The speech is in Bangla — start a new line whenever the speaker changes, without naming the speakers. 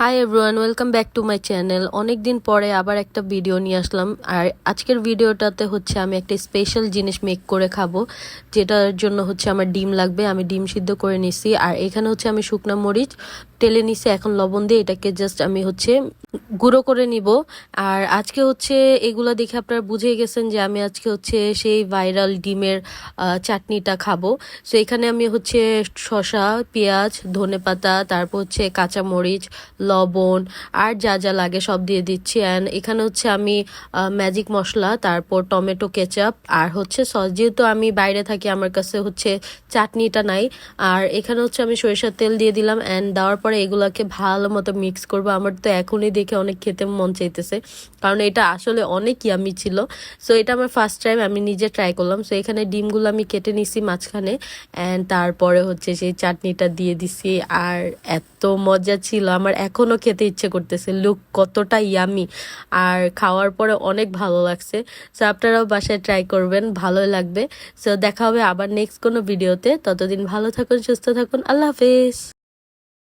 Hi everyone, welcome back to my channel. অনেক দিন পরে আবার একটা ভিডিও নিয়ে আসলাম। আর আজকের ভিডিওটাতে হচ্ছে আমি একটা স্পেশাল জিনিস মেক করে খাবো, যেটার জন্য হচ্ছে আমার ডিম লাগবে। আমি ডিম সিদ্ধ করে নিছি, আর এখানে হচ্ছে আমি শুকনা মরিচ টেলে নিছি। এখন লবণ দিয়ে এটাকে জাস্ট আমি হচ্ছে গুঁড়ো করে নিব। আর আজকে হচ্ছে এগুলা দেখে আপনারা বুঝে গেছেন যে আমি আজকে হচ্ছে সেই ভাইরাল ডিমের চাটনিটা খাবো। সো এখানে আমি হচ্ছে শসা, পেঁয়াজ, ধনেপাতা, তারপর হচ্ছে কাঁচামরিচ, লবণ আর যা যা লাগে সব দিয়ে দিচ্ছি। অ্যান্ড এখানে হচ্ছে আমি ম্যাজিক মশলা, তারপর টমেটো কেচাপ আর হচ্ছে সস। যেহেতু আমি বাইরে থাকি, আমার কাছে হচ্ছে চাটনিটা নাই। আর এখানে হচ্ছে আমি সরিষার তেল দিয়ে দিলাম। অ্যান্ড দেওয়ার পরে এগুলাকে ভালো মতো মিক্স করবো। আমার তো এখনই দেখে অনেক খেতে মন চাইতেছে, কারণ এটা আসলে অনেক ইয়ামি ছিল। সো এটা আমার ফার্স্ট টাইম আমি নিজে ট্রাই করলাম। সো এখানে ডিমগুলো আমি কেটে নিছি মাঝখানে, অ্যান্ড তারপরে হচ্ছে সেই চাটনিটা দিয়ে দিছি। আর এত মজা ছিল, আমার এখনও খেতে ইচ্ছে করতেছে। লুক কতটা ইয়ামি, আর খাওয়ার পরে অনেক ভালো লাগছে। সো আপনারাও বাসায় ট্রাই করবেন, ভালোই লাগবে। সো দেখা হবে আবার নেক্সট কোনো ভিডিওতে। ততদিন ভালো থাকুন, সুস্থ থাকুন, আল্লাহ হাফেজ।